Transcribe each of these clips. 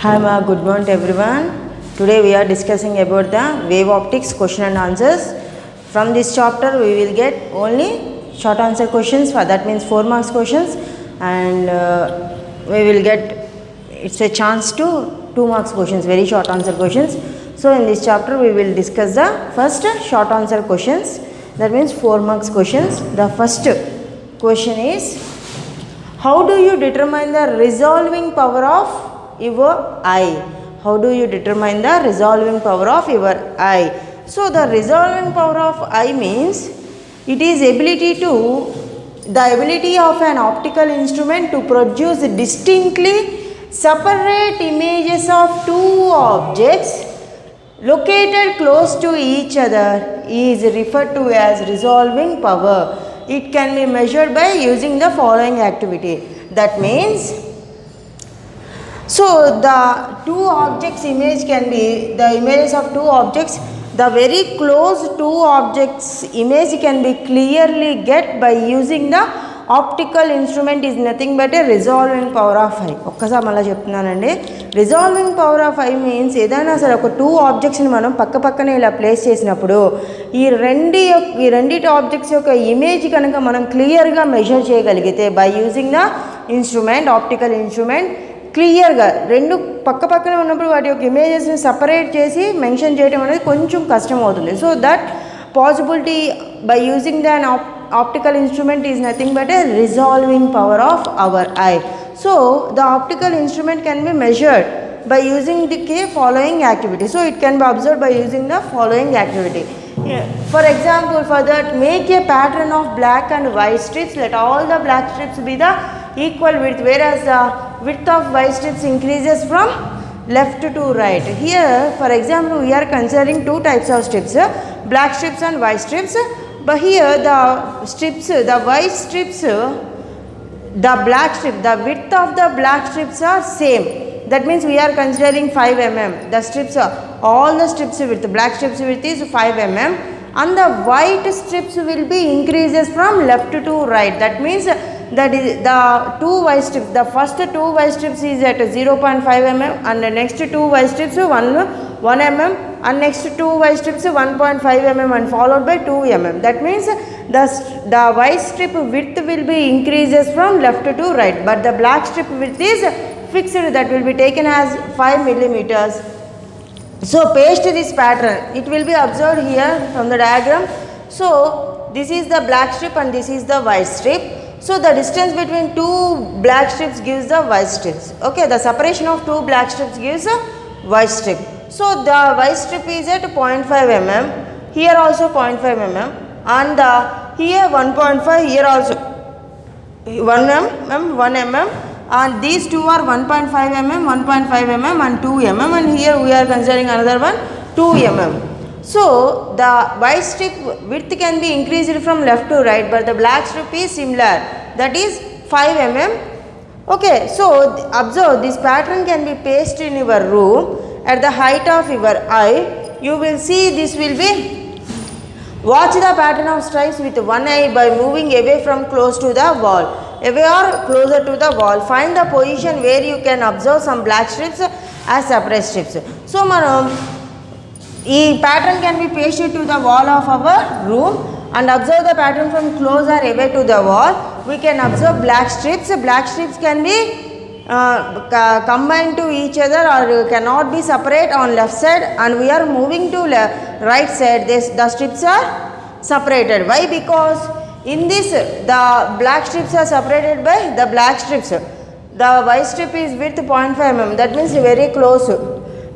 Hi ma, good morning to everyone. Today we are discussing about the wave optics question and answers. From this chapter we will get only short answer questions, for that means 4 marks questions, and we will get, it's a chance to 2 marks questions, very short answer questions. So in this chapter we will discuss the first short answer questions, that means 4 marks questions. The first question is, how do you determine the resolving power of your eye? How do you determine the resolving power of your eye? So the resolving power of eye means it is the ability of an optical instrument to produce distinctly separate images of two objects located close to each other is referred to as resolving power. It can be measured by using the following activity. That means, so the two objects image can be, the images of two objects, the very close two objects image can be clearly get by using the optical instrument is nothing but a resolving power of eye. ఒక్కసారి మళ్ళీ చెప్తున్నానండి, resolving power of I means ఏదైనా సరే ఒక two ఆబ్జెక్ట్స్ని మనం పక్క పక్కనే ఇలా ప్లేస్ చేసినప్పుడు ఈ రెండిటి ఆబ్జెక్ట్స్ యొక్క ఇమేజ్ కనుక మనం క్లియర్గా మెజర్ చేయగలిగితే by using the instrument, optical instrument, క్లియర్గా రెండు పక్క పక్కనే ఉన్నప్పుడు వాటి యొక్క ఇమేజెస్ని సపరేట్ చేసి మెన్షన్ చేయడం అనేది కొంచెం కష్టం అవుతుంది. So that possibility by using the optical instrument is nothing but a resolving power of our eye. So the optical instrument can be measured by using the following activity. So it can be observed by using the following activity. For example, for that, make a pattern of black and white strips. Let all the black strips be the equal width, whereas the width of white strips increases from left to right. Here, for example, we are considering two types of strips, black strips and white strips. But here the strips, the white strips, the black strip, the width of the black strips are same. That means we are considering 5 mm. The strips are, all the strips width, black strips width is 5 mm, and the white strips will be increases from left to right. That means that is the two white strips, the first two white strips is at 0.5 mm, and the next two white strips 1 mm, and next two white strips 1.5 mm, and followed by 2 mm. That means the white strip width will be increases from left to right, but the black strip width is fixed, that will be taken as 5 millimeters. So paste this pattern, it will be observed here from the diagram. So this is the black strip and this is the white strip. So the distance between two black strips gives the white strips. Okay, the separation of two black strips gives a white strip. So the white strip is at 0.5 mm, here also 0.5 mm, and here 1.5, here also 1 mm, and these two are 1.5 mm, 1.5 mm and 2 mm, and here we are considering another one 2 mm. So the white strip width can be increased from left to right, but the black strip is similar, that is 5 mm. Okay, so observe this pattern can be pasted in your room at the height of your eye. You will see this will be, watch the pattern of stripes with one eye by moving away from close to the wall, away or closer to the wall. Find the position where you can observe some black strips as separate strips. So manam ee pattern can be pasted to the wall of our room and observe the pattern from close or away to the wall. We can observe black strips. Black strips can be combined to each other or cannot be separate on left side, and we are moving to right side, the strips are separated. Why? Because in this the black strips are separated by the black strips. The white strip is width 0.5 mm, that means very close.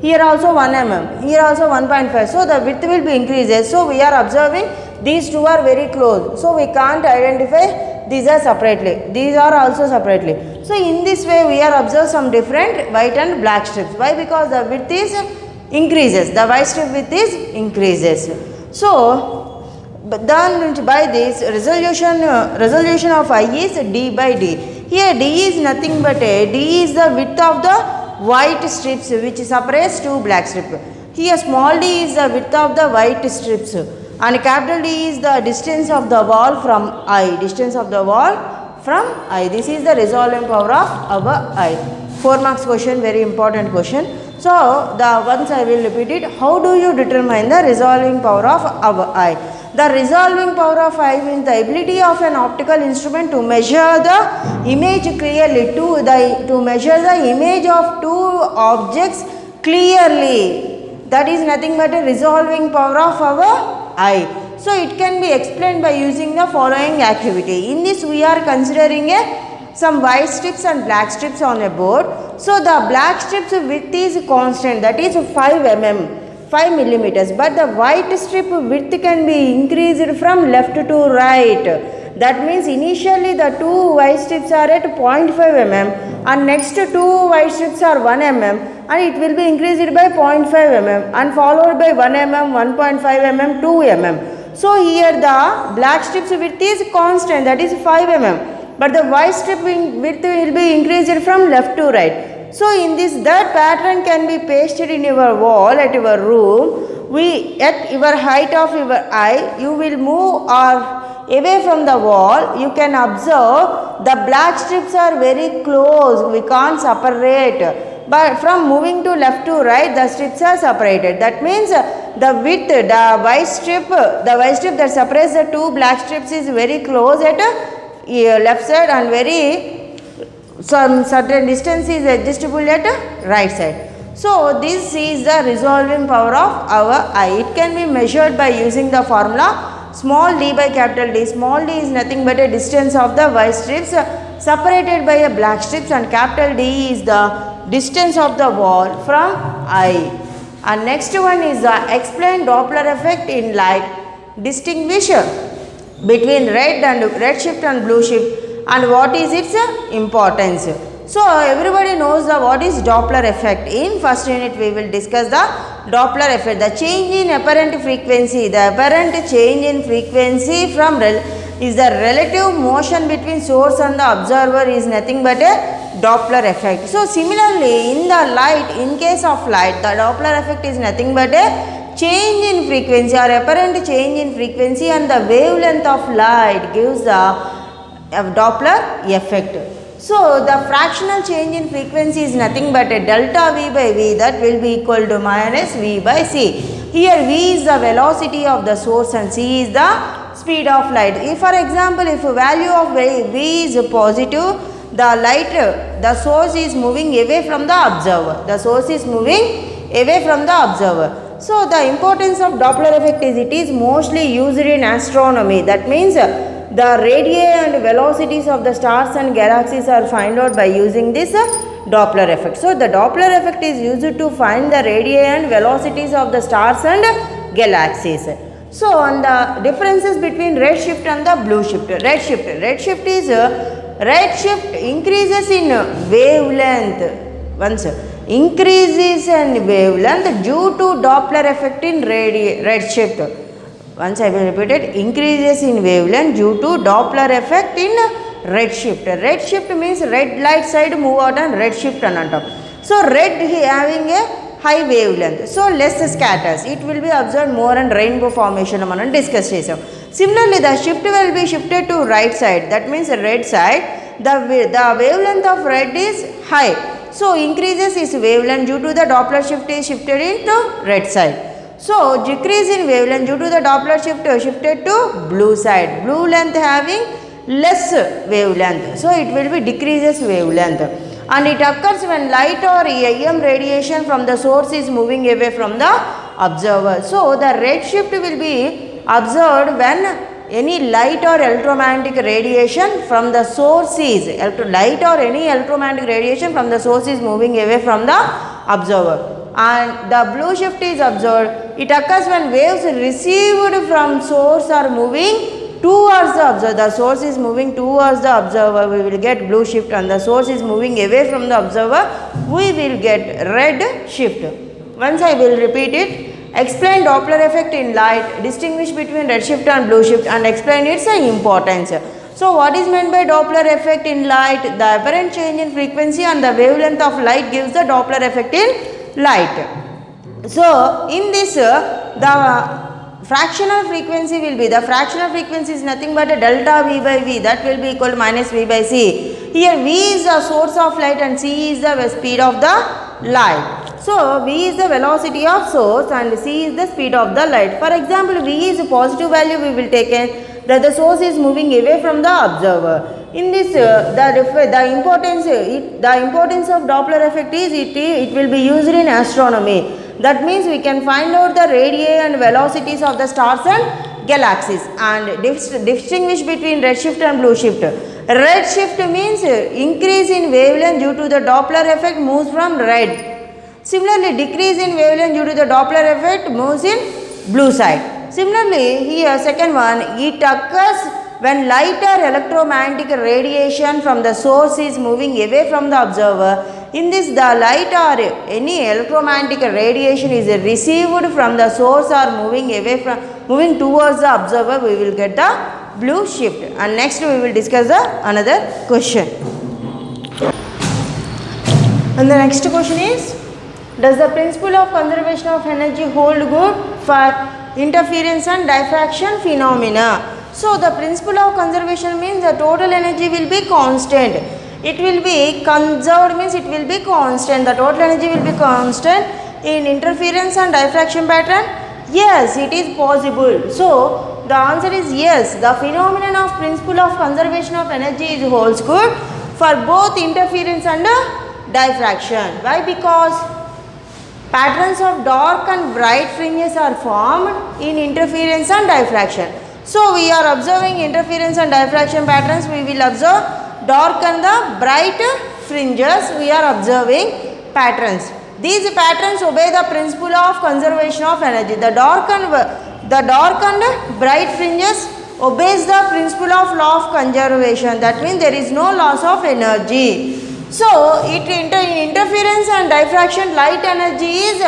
Here also 1 mm, here also 1.5, so the width will be increases. So we are observing these two are very close, so we can't identify these are separately, these are also separately. So in this way we are observe some different white and black strips. Why? Because the width is increases, the white strip width is increases. So then by this resolution of eye is d by d. Here d is nothing but d is the width of the white strips which separates two black strips. Here small d is the width of the white strips, and capital D is the distance of the wall from eye, distance of the wall from eye. This is the resolving power of our eye. 4 marks question, very important question. So the once I will repeat it. How do you determine the resolving power of our eye? The resolving power of eye means the ability of an optical instrument to measure the image clearly, to measure the image of two objects clearly. That is nothing but a resolving power of our eye. So it can be explained by using the following activity. In this we are considering some white strips and black strips on a board. So the black strips width is constant, that is 5 millimeters, but the white strip width can be increased from left to right. That means initially the two white strips are at 0.5 mm and next two white strips are 1 mm and it will be increased by 0.5 mm and followed by 1 mm, 1.5 mm, 2 mm. So here the black strips width is constant, that is 5 mm, but the white strip width will be increased from left to right. So in this, that pattern can be pasted in your wall at your room. At your height of your eye, you will move or away from the wall. You can observe the black strips are very close, we can't separate. But from moving to left to right, the strips are separated. That means the width, the white strip that separates the two black strips is very close at left side and very some certain distance is adjustable at right side. So this is the resolving power of our eye. It can be measured by using the formula small d by capital D. Small d is nothing but a distance of the white strips separated by a black strips, and capital D is the distance of the wall from eye. And next one is the explain Doppler effect in light. Distinguish between red shift and blue shift and what is its importance. So everybody knows what is Doppler effect. In first unit we will discuss the Doppler effect, the change in apparent frequency. The apparent change in frequency from is the relative motion between source and the observer is nothing but a Doppler effect. So similarly in the light, in case of light, the Doppler effect is nothing but a change in frequency or apparent change in frequency, and the wavelength of light gives the Doppler effect. So the fractional change in frequency is nothing but a delta V by V, that will be equal to minus V by C. Here V is the velocity of the source and C is the speed of light. If for example, if value of V is positive, the source is moving away from the observer. The source is moving away from the observer. So the importance of Doppler effect is it is mostly used in astronomy. That means the radii and velocities of the stars and galaxies are found out by using this Doppler effect. So the Doppler effect is used to find the radii and velocities of the stars and galaxies. So on the differences between red shift and the blue shift. Red shift is red shift increases in wavelength. Once increases in wavelength due to Doppler effect in red shift. Once I will repeat it, increases in wavelength due to Doppler effect in red shift. Red shift means red light side move out and red shift on top. So red having a high wavelength, so less scatters. It will be observed more and rainbow formation మనం discuss చేసాం. Similarly, the shift will be shifted to right side. That means red side, the wavelength of red is high. So increases its wavelength due to the Doppler shift is shifted into red side. So decrease in wavelength due to the Doppler shift shifted to blue side. Blue length having less wavelength, so it will be decreases wavelength, and it occurs when light or EM radiation from the source is moving away from the observer. So the red shift will be observed when any light or electromagnetic radiation from the source is light or any electromagnetic radiation from the source is moving away from the observer. And the blue shift is observed. It occurs when waves received from source are moving towards the observer. The source is moving towards the observer, we will get blue shift, and the source is moving away from the observer, we will get red shift. Once I will repeat it. Explain Doppler effect in light, distinguish between red shift and blue shift, and explain its importance. So what is meant by Doppler effect in light? The apparent change in frequency and the wavelength of light gives the Doppler effect in light. So in this the fractional frequency will be, the fractional frequency is nothing but a delta V by V, that will be equal to minus V by C. Here V is the source of light and C is the speed of the light. So V is the velocity of source and C is the speed of the light. For example, V is a positive value we will take in that the source is moving away from the observer. In this, the importance of Doppler effect is it will be used in astronomy. That means we can find out the radii and velocities of the stars and galaxies and distinguish between redshift and blue shift. Redshift means increase in wavelength due to the Doppler effect moves from red. Similarly, decrease in wavelength due to the Doppler effect moves in blue side. Similarly, here second one, it occurs when light or electromagnetic radiation from the source is moving away from the observer. In this, the light or any electromagnetic radiation is received from the source or moving towards the observer, we will get the blue shift. And next we will discuss another question. And the next question is, does the principle of conservation of energy hold good for interference and diffraction phenomena? So, the principle of conservation means the total energy will be constant. It will be conserved means it will be constant. The total energy will be constant in interference and diffraction pattern. Yes, it is possible. So, the answer is yes. The phenomenon of principle of conservation of energy is holds good for both interference and diffraction. Why? Because patterns of dark and bright fringes are formed in interference and diffraction. So, we are observing interference and diffraction patterns. We will observe dark and the bright fringes. We are observing patterns. These patterns obey the principle of conservation of energy. The dark and bright fringes obeys the principle of law of conservation. That means there is no loss of energy. So, in interference and diffraction, light energy is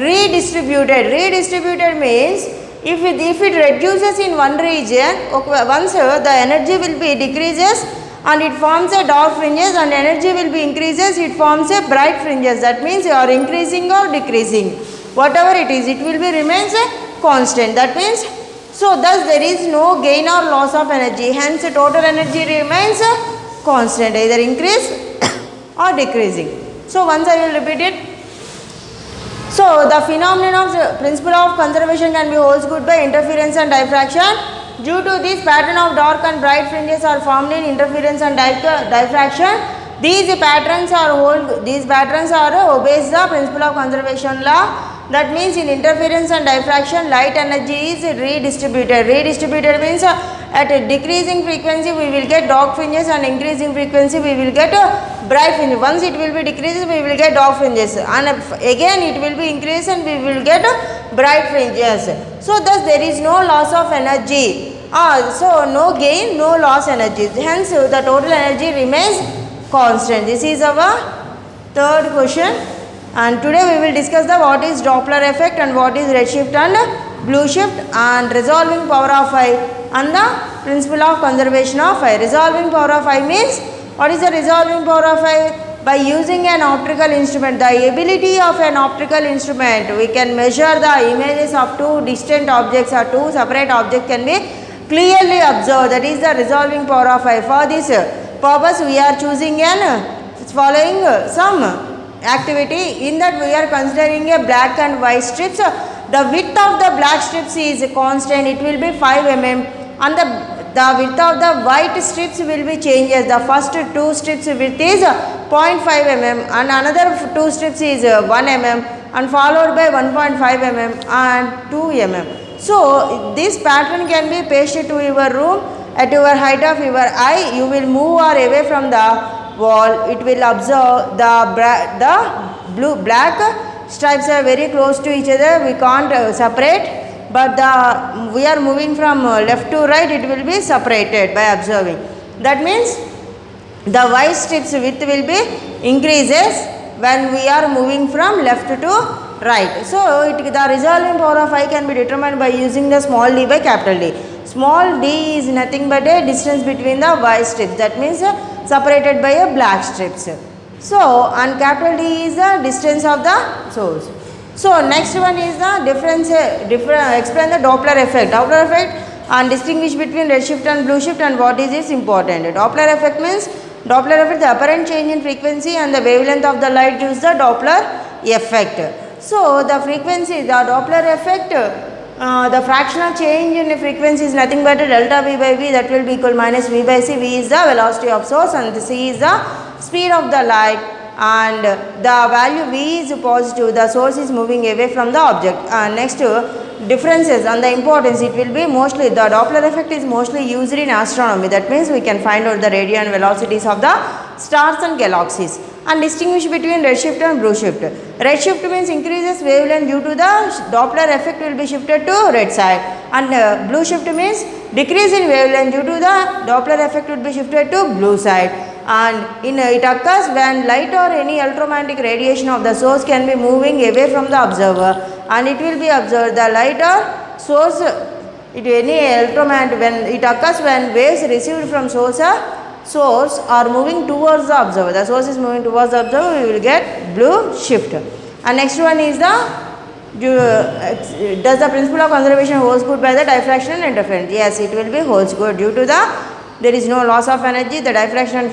redistributed. Redistributed means if it reduces in one region, once the energy will be decreases and it forms a dark fringes, and energy will be increases, it forms a bright fringes. That means you are increasing or decreasing. Whatever it is, it will be remains a constant. That means, so thus there is no gain or loss of energy. Hence, total energy remains constant, either increase or decreasing. So, once I will repeat it. So, the phenomenon of the principle of conservation can be holds good by interference and diffraction. Due to this, pattern of dark and bright fringes are formed in interference and diffraction. These patterns are obeys the principle of conservation law. That means in interference and diffraction, light energy is redistributed. Redistributed means at a decreasing frequency we will get dark fringes, and increasing frequency we will get bright fringes. Once it will be decreases, we will get dark fringes, and again it will be increased and we will get bright fringes. So thus there is no loss of energy. So no gain, no loss energy. Hence the total energy remains constant. This is our third question. And today we will discuss the what is Doppler effect and what is redshift and blue shift, and resolving power of phi and the principle of conservation of phi. Resolving power of phi means, what is the resolving power of phi? By using an optical instrument, the ability of an optical instrument, we can measure the images of two distant objects or two separate objects can be clearly observed. That is the resolving power of phi. For this purpose we are choosing following some activity. In that we are considering a black and white strips. The width of the black strips is constant, it will be 5 mm, and the width of the white strips will be changes. The first two strips width is 0.5 mm and another two strips is 1 mm and followed by 1.5 mm and 2 mm. So this pattern can be pasted to your room at your height of your eye. You will move or away from the wall, it will observe the black stripes are very close to each other, we can't separate, but we are moving from left to right, it will be separated by observing. That means the white strips width will be increases when we are moving from left to right. So the resolving power of phi can be determined by using the small d by capital D. Small d is nothing but a distance between the white strips, that means separated by a black strips. So, and capital D is the distance of the source. So next one is the explain the Doppler effect. Doppler effect and distinguish between redshift and blue shift and what is important. Doppler effect means the apparent change in frequency and the wavelength of the light gives the Doppler effect. So the frequency, the Doppler effect, the fractional change in the frequency is nothing but delta V by V, that will be equal minus V by C. V is the velocity of source and C is the speed of the light, and the value V is positive, the source is moving away from the object. Next differences and the importance, it will be mostly the Doppler effect is mostly used in astronomy, that means we can find out the radiant velocities of the stars and galaxies. And distinguish between redshift and blue shift. Redshift means increases wavelength due to the Doppler effect will be shifted to red side, and blue shift means decrease in wavelength due to the Doppler effect will be shifted to blue side. And it occurs when light or any electromagnetic radiation of the source can be moving away from the observer, and it will be observed the light or source, any electromagnetic, when it occurs when waves received from source are moving towards the observer, the source is moving towards the observer, we will get blue shift. And next one is does the principle of conservation holds good by the diffraction and interference? Yes, it will be holds good due to there is no loss of energy. The diffraction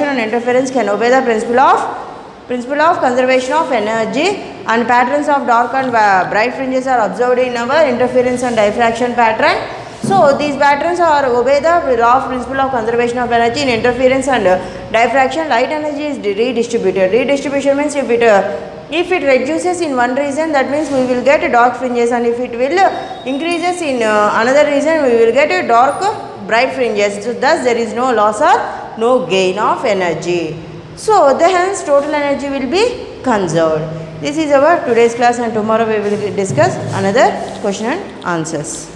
and interference can obey the principle of conservation of energy, and patterns of dark and bright fringes are observed in our interference and diffraction pattern. So these patterns are obey the law of principle of conservation of energy. In interference and diffraction, light energy is redistributed. Redistribution means if it reduces in one region, that means we will get dark fringes, and if it will increases in another region, we will get dark bright fringes. So thus there is no loss or no gain of energy. So hence total energy will be conserved. This is our today's class, and tomorrow we will discuss another question and answers.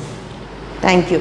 Thank you.